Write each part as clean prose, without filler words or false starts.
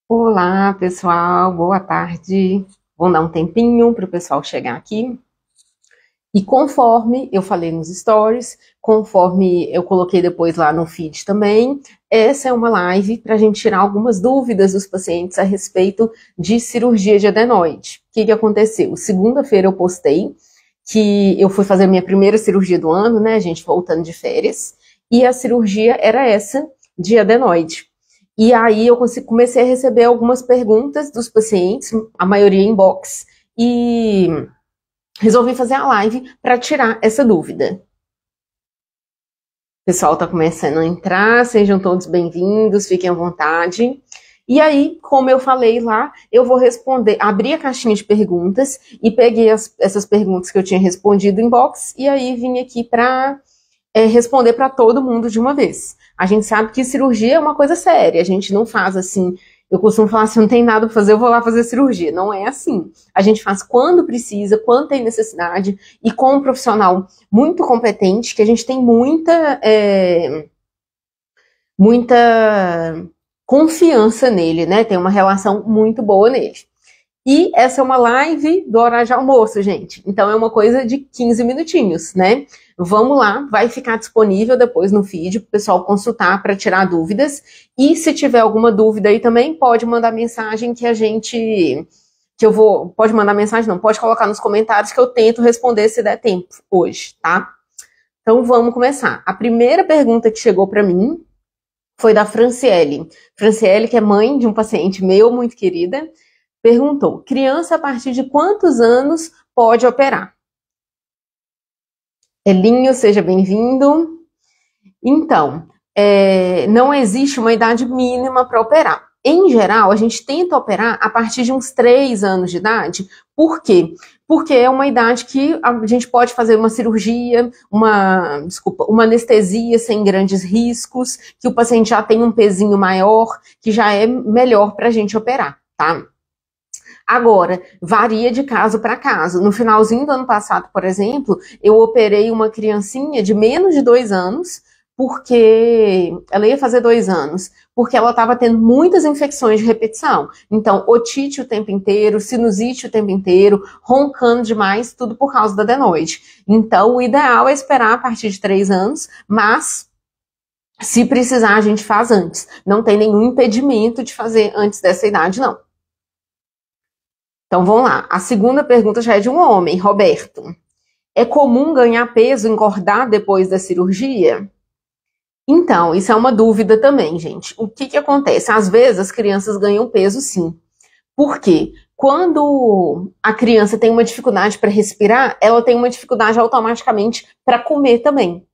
Olá, pessoal, boa tarde. Vamos dar um tempinho para o pessoal chegar aqui. E conforme eu falei nos stories, conforme eu coloquei depois lá no feed também, essa é uma live para a gente tirar algumas dúvidas dos pacientes a respeito de cirurgia de adenoide. O que aconteceu? Segunda-feira eu postei que eu fui fazer a minha primeira cirurgia do ano, né, gente, voltando de férias, e a cirurgia era essa, de adenoide. E aí eu comecei a receber algumas perguntas dos pacientes, a maioria em box, e resolvi fazer a live para tirar essa dúvida. O pessoal está começando a entrar, sejam todos bem-vindos, fiquem à vontade. E aí, como eu falei lá, eu vou responder, abri a caixinha de perguntas e peguei essas perguntas que eu tinha respondido em box, e aí vim aqui para responder para todo mundo de uma vez. A gente sabe que cirurgia é uma coisa séria, a gente não faz assim. Eu costumo falar assim, não tem nada para fazer, eu vou lá fazer cirurgia. Não é assim. A gente faz quando precisa, quando tem necessidade, e com um profissional muito competente, que a gente tem muita confiança nele, né? Tem uma relação muito boa nele. E essa é uma live do horário de almoço, gente. Então é uma coisa de 15 minutinhos, né? Vamos lá, vai ficar disponível depois no feed para o pessoal consultar para tirar dúvidas. E se tiver alguma dúvida aí também, pode mandar mensagem pode mandar mensagem não, pode colocar nos comentários que eu tento responder se der tempo hoje, tá? Então vamos começar. A primeira pergunta que chegou para mim foi da Franciele. Franciele, que é mãe de um paciente meu, muito querida, perguntou: criança a partir de quantos anos pode operar? Elinho, seja bem-vindo. Então, não existe uma idade mínima para operar. Em geral, a gente tenta operar a partir de uns 3 anos de idade. Por quê? Porque é uma idade que a gente pode fazer uma cirurgia, uma anestesia sem grandes riscos, que o paciente já tem um pezinho maior, que já é melhor para a gente operar, tá? Agora, varia de caso para caso. No finalzinho do ano passado, por exemplo, eu operei uma criancinha de menos de 2 anos, porque ela ia fazer 2 anos, porque ela estava tendo muitas infecções de repetição. Então, otite o tempo inteiro, sinusite o tempo inteiro, roncando demais, tudo por causa da adenoide. Então, o ideal é esperar a partir de 3 anos, mas se precisar, a gente faz antes. Não tem nenhum impedimento de fazer antes dessa idade, não. Então, vamos lá. A segunda pergunta já é de um homem, Roberto. É comum ganhar peso, engordar depois da cirurgia? Então, isso é uma dúvida também, gente. O que acontece? Às vezes, as crianças ganham peso, sim. Por quê? Quando a criança tem uma dificuldade para respirar, ela tem uma dificuldade automaticamente para comer também.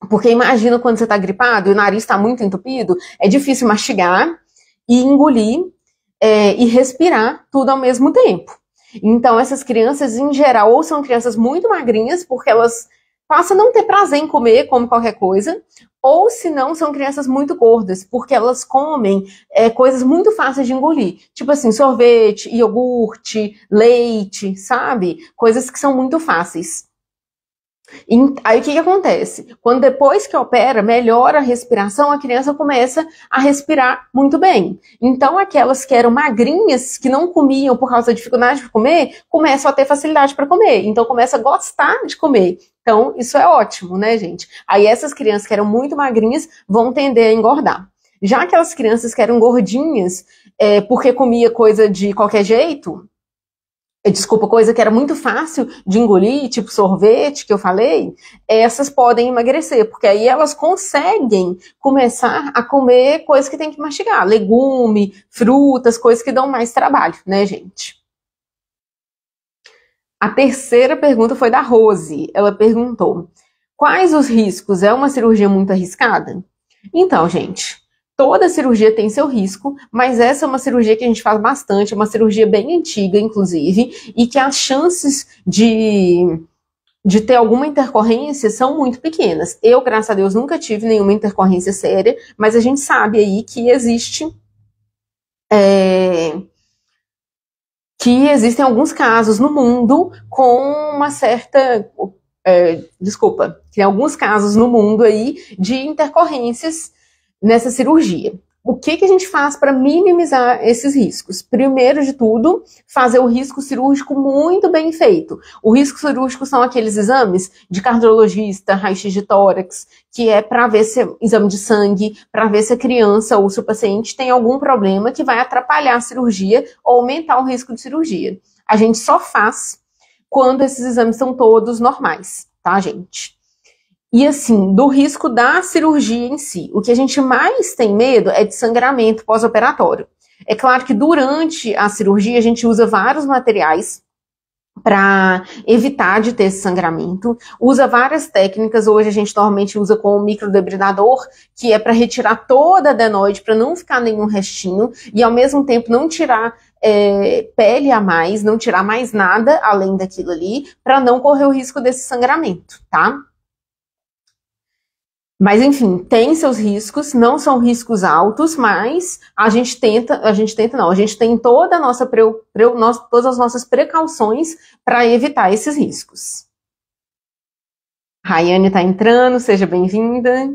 Porque imagina quando você está gripado e o nariz está muito entupido, é difícil mastigar e engolir e respirar tudo ao mesmo tempo. Então, essas crianças, em geral, ou são crianças muito magrinhas, porque elas passam a não ter prazer em comer, como qualquer coisa, ou se não, são crianças muito gordas, porque elas comem coisas muito fáceis de engolir. Tipo assim, sorvete, iogurte, leite, sabe? Coisas que são muito fáceis. Aí o que acontece? Quando depois que opera, melhora a respiração, a criança começa a respirar muito bem. Então aquelas que eram magrinhas, que não comiam por causa da dificuldade de comer, começam a ter facilidade para comer. Então começa a gostar de comer. Então isso é ótimo, né, gente? Aí essas crianças que eram muito magrinhas vão tender a engordar. Já aquelas crianças que eram gordinhas, porque comia coisa de qualquer jeito, coisa que era muito fácil de engolir, tipo sorvete, que eu falei, essas podem emagrecer, porque aí elas conseguem começar a comer coisas que tem que mastigar, legume, frutas, coisas que dão mais trabalho, né, gente? A terceira pergunta foi da Rose. Ela perguntou: quais os riscos? É uma cirurgia muito arriscada? Então, gente, toda cirurgia tem seu risco, mas essa é uma cirurgia que a gente faz bastante, é uma cirurgia bem antiga, inclusive, e que as chances de ter alguma intercorrência são muito pequenas. Eu, graças a Deus, nunca tive nenhuma intercorrência séria, mas a gente sabe aí que existem alguns casos no mundo com uma certa... tem alguns casos no mundo aí de intercorrências nessa cirurgia. O que a gente faz para minimizar esses riscos? Primeiro de tudo, fazer o risco cirúrgico muito bem feito. O risco cirúrgico são aqueles exames de cardiologista, raio-x de tórax, que é para ver se exame de sangue, para ver se a criança ou se o paciente tem algum problema que vai atrapalhar a cirurgia ou aumentar o risco de cirurgia. A gente só faz quando esses exames são todos normais, tá, gente? E assim, do risco da cirurgia em si, o que a gente mais tem medo é de sangramento pós-operatório. É claro que durante a cirurgia a gente usa vários materiais para evitar de ter esse sangramento, usa várias técnicas, hoje a gente normalmente usa com o microdebridador, que é para retirar toda a adenoide, para não ficar nenhum restinho, e ao mesmo tempo não tirar pele a mais, não tirar mais nada além daquilo ali, para não correr o risco desse sangramento, tá? Mas, enfim, tem seus riscos, não são riscos altos, mas a gente tem toda a nossa, todas as nossas precauções para evitar esses riscos. Rayane está entrando, seja bem-vinda.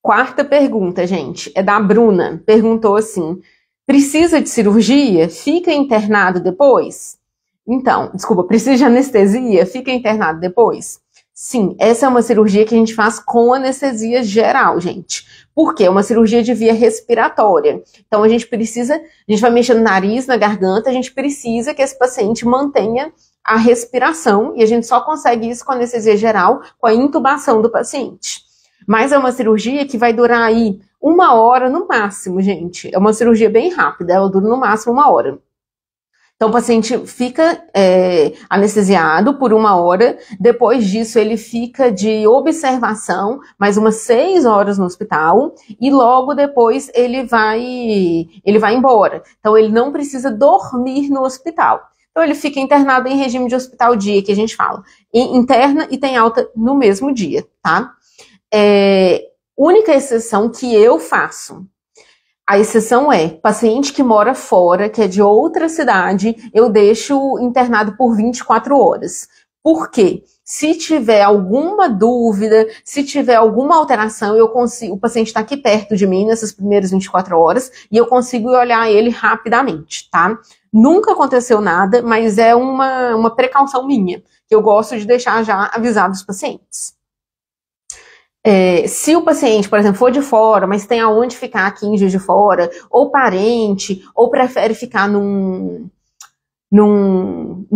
Quarta pergunta, gente, é da Bruna. Perguntou assim, precisa de cirurgia? Fica internado depois? Então, desculpa, precisa de anestesia? Fica internado depois? Sim, essa é uma cirurgia que a gente faz com anestesia geral, gente. Por quê? É uma cirurgia de via respiratória. Então, a gente vai mexer no nariz, na garganta, a gente precisa que esse paciente mantenha a respiração e a gente só consegue isso com anestesia geral, com a intubação do paciente. Mas é uma cirurgia que vai durar aí 1 hora no máximo, gente. É uma cirurgia bem rápida, ela dura no máximo 1 hora. Então, o paciente fica anestesiado por 1 hora, depois disso ele fica de observação, mais umas 6 horas no hospital, e logo depois ele vai embora. Então, ele não precisa dormir no hospital. Então, ele fica internado em regime de hospital dia, que a gente fala. Interna e tem alta no mesmo dia, tá? Única exceção que eu faço. A exceção é paciente que mora fora, que é de outra cidade, eu deixo internado por 24 horas. Por quê? Se tiver alguma dúvida, se tiver alguma alteração, o paciente está aqui perto de mim nessas primeiras 24 horas e eu consigo olhar ele rapidamente, tá? Nunca aconteceu nada, mas é uma precaução minha, que eu gosto de deixar já avisado os pacientes. Se o paciente, por exemplo, for de fora, mas tem aonde ficar aqui em Juiz de Fora, ou parente, ou prefere ficar num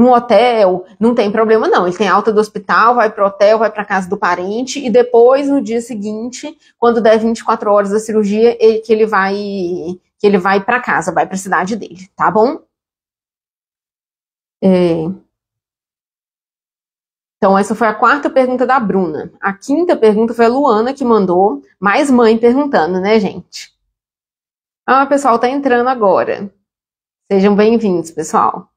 hotel, não tem problema não. Ele tem alta do hospital, vai pro hotel, vai pra casa do parente, e depois, no dia seguinte, quando der 24 horas da cirurgia, que ele vai pra casa, vai pra cidade dele, tá bom? Então, essa foi a quarta pergunta da Bruna. A quinta pergunta foi a Luana que mandou, mais mãe perguntando, né, gente? O pessoal tá entrando agora. Sejam bem-vindos, pessoal.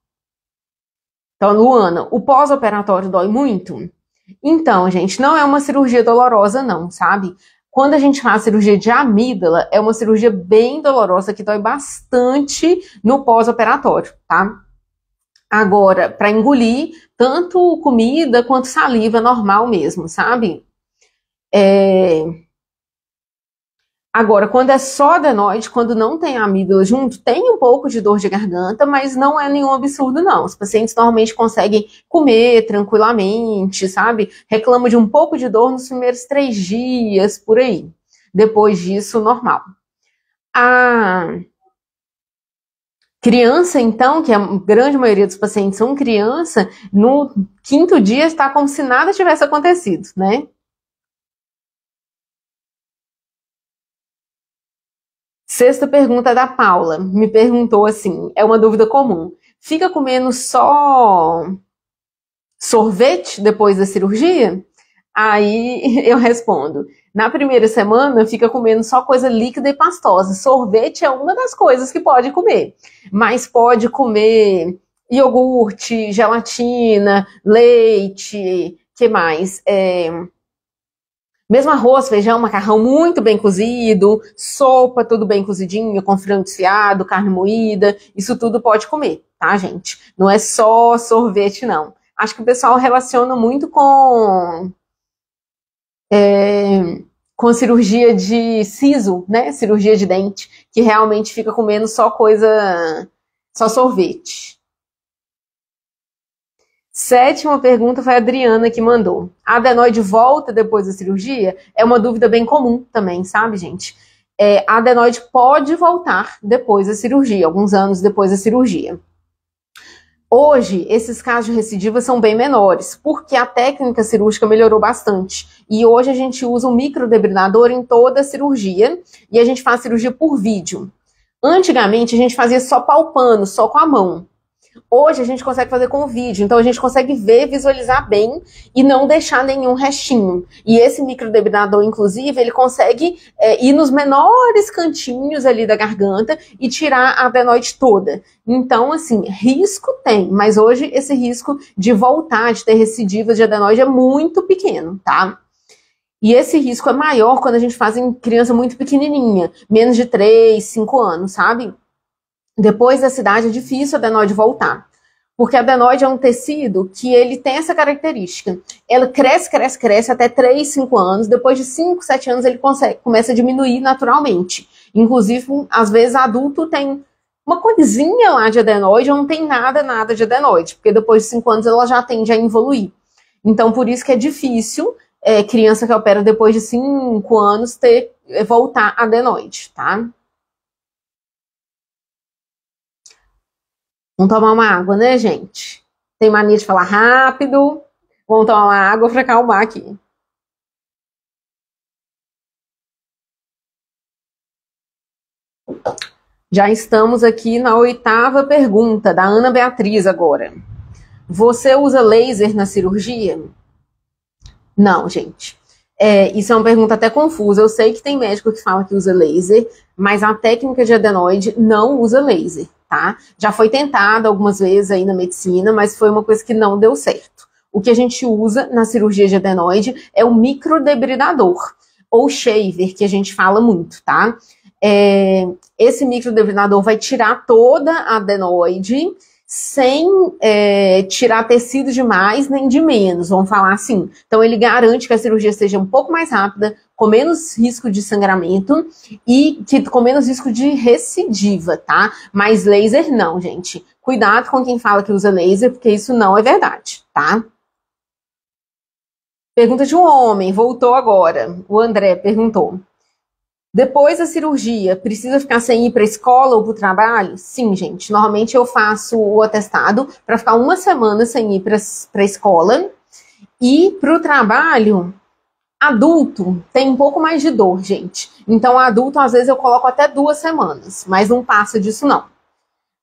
Então, Luana, o pós-operatório dói muito? Então, gente, não é uma cirurgia dolorosa, não, sabe? Quando a gente faz cirurgia de amígdala, é uma cirurgia bem dolorosa, que dói bastante no pós-operatório, tá? Agora, para engolir, tanto comida quanto saliva normal mesmo, sabe? Agora, quando é só adenoide, quando não tem amígdala junto, tem um pouco de dor de garganta, mas não é nenhum absurdo, não. Os pacientes normalmente conseguem comer tranquilamente, sabe? Reclamam de um pouco de dor nos primeiros 3 dias, por aí. Depois disso, normal. A criança, então, que a grande maioria dos pacientes são criança, no 5º dia está como se nada tivesse acontecido, né? Sexta pergunta da Paula. Me perguntou assim, é uma dúvida comum. Fica comendo só sorvete depois da cirurgia? Aí eu respondo, na primeira semana fica comendo só coisa líquida e pastosa. Sorvete é uma das coisas que pode comer, mas pode comer iogurte, gelatina, leite, que mais? Mesmo arroz, feijão, macarrão muito bem cozido, sopa tudo bem cozidinho, com frango desfiado, carne moída, isso tudo pode comer, tá, gente? Não é só sorvete, não. Acho que o pessoal relaciona muito com com cirurgia de siso, né? Cirurgia de dente, que realmente fica comendo só coisa, só sorvete. Sétima pergunta foi a Adriana que mandou. A adenoide volta depois da cirurgia? É uma dúvida bem comum também, sabe, gente? A adenoide pode voltar depois da cirurgia, alguns anos depois da cirurgia. Hoje, esses casos de recidiva são bem menores, porque a técnica cirúrgica melhorou bastante. E hoje a gente usa um microdebridador em toda a cirurgia, e a gente faz cirurgia por vídeo. Antigamente, a gente fazia só palpando, só com a mão. Hoje a gente consegue fazer com o vídeo, então a gente consegue ver, visualizar bem e não deixar nenhum restinho. E esse microdebridador, inclusive, ele consegue ir nos menores cantinhos ali da garganta e tirar a adenoide toda. Então, assim, risco tem, mas hoje esse risco de voltar, de ter recidiva de adenoide é muito pequeno, tá? E esse risco é maior quando a gente faz em criança muito pequenininha, menos de 3, 5 anos, sabe? Depois dessa idade é difícil a adenoide voltar, porque a adenoide é um tecido que ele tem essa característica. Ela cresce, cresce, cresce até 3, 5 anos, depois de 5, 7 anos ele começa a diminuir naturalmente. Inclusive, às vezes adulto tem uma coisinha lá de adenoide ou não tem nada de adenoide, porque depois de 5 anos ela já tende a evoluir. Então, por isso que é difícil criança que opera depois de 5 anos voltar adenoide, tá? Vamos tomar uma água, né, gente? Tem mania de falar rápido. Vamos tomar uma água para acalmar aqui. Já estamos aqui na 8ª pergunta, da Ana Beatriz agora. Você usa laser na cirurgia? Não, gente. Isso é uma pergunta até confusa. Eu sei que tem médico que fala que usa laser, mas a técnica de adenoide não usa laser. Tá? Já foi tentado algumas vezes aí na medicina, mas foi uma coisa que não deu certo. O que a gente usa na cirurgia de adenoide é o microdebridador, ou shaver, que a gente fala muito, tá? Esse microdebridador vai tirar toda a adenoide sem tirar tecido de mais nem de menos, vamos falar assim. Então ele garante que a cirurgia seja um pouco mais rápida, com menos risco de sangramento e com menos risco de recidiva, tá? Mas laser não, gente. Cuidado com quem fala que usa laser, porque isso não é verdade, tá? Pergunta de um homem, voltou agora. O André perguntou. Depois da cirurgia, precisa ficar sem ir para a escola ou para o trabalho? Sim, gente. Normalmente eu faço o atestado para ficar uma semana sem ir para a escola. E para o trabalho, adulto tem um pouco mais de dor, gente. Então, adulto, às vezes, eu coloco até 2 semanas, mas não passa disso, não.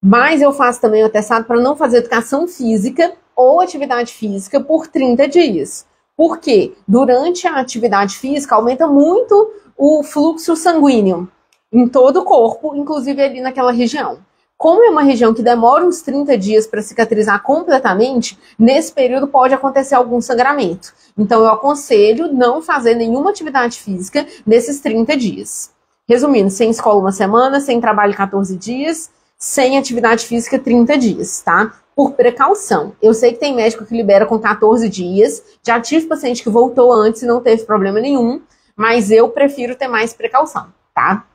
Mas eu faço também o atestado para não fazer educação física ou atividade física por 30 dias. Por quê? Durante a atividade física, aumenta muito o fluxo sanguíneo em todo o corpo, inclusive ali naquela região. Como é uma região que demora uns 30 dias para cicatrizar completamente, nesse período pode acontecer algum sangramento. Então eu aconselho não fazer nenhuma atividade física nesses 30 dias. Resumindo, sem escola 1 semana, sem trabalho 14 dias, sem atividade física 30 dias, tá? Por precaução. Eu sei que tem médico que libera com 14 dias, já tive paciente que voltou antes e não teve problema nenhum, mas eu prefiro ter mais precaução, tá?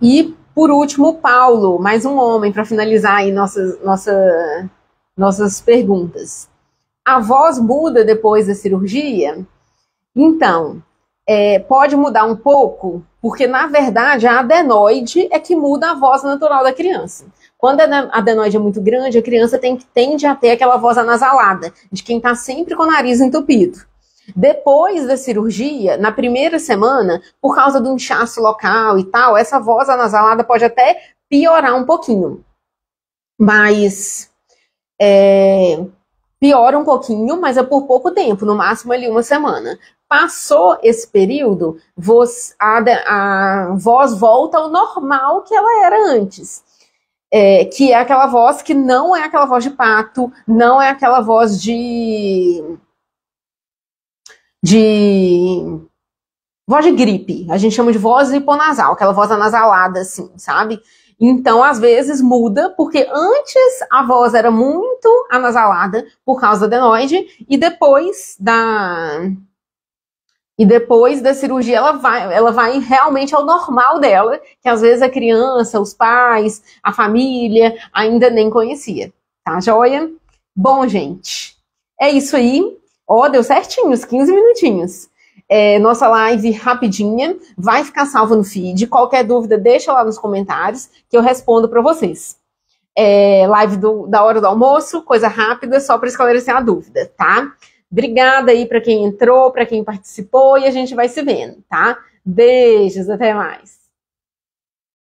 E, por último, o Paulo, mais um homem, para finalizar aí nossas perguntas. A voz muda depois da cirurgia? Então, pode mudar um pouco, porque, na verdade, a adenoide é que muda a voz natural da criança. Quando a adenoide é muito grande, a criança tende a ter aquela voz anasalada, de quem está sempre com o nariz entupido. Depois da cirurgia, na primeira semana, por causa do inchaço local e tal, essa voz anasalada pode até piorar um pouquinho. Mas piora um pouquinho, mas é por pouco tempo, no máximo ali 1 semana. Passou esse período, a voz volta ao normal que ela era antes. Que é aquela voz que não é aquela voz de pato, não é aquela voz de voz de gripe, a gente chama de voz hiponasal, aquela voz anasalada, assim, sabe? Então, às vezes, muda, porque antes a voz era muito anasalada por causa da adenoide, e depois da cirurgia ela vai realmente ao normal dela, que às vezes a criança, os pais, a família ainda nem conhecia. Tá, joia? Bom, gente, é isso aí. Ó, deu certinho, os 15 minutinhos. Nossa live rapidinha, vai ficar salva no feed. Qualquer dúvida, deixa lá nos comentários que eu respondo para vocês. Live da hora do almoço, coisa rápida, só para esclarecer a dúvida, tá? Obrigada aí para quem entrou, para quem participou, e a gente vai se vendo, tá? Beijos, até mais.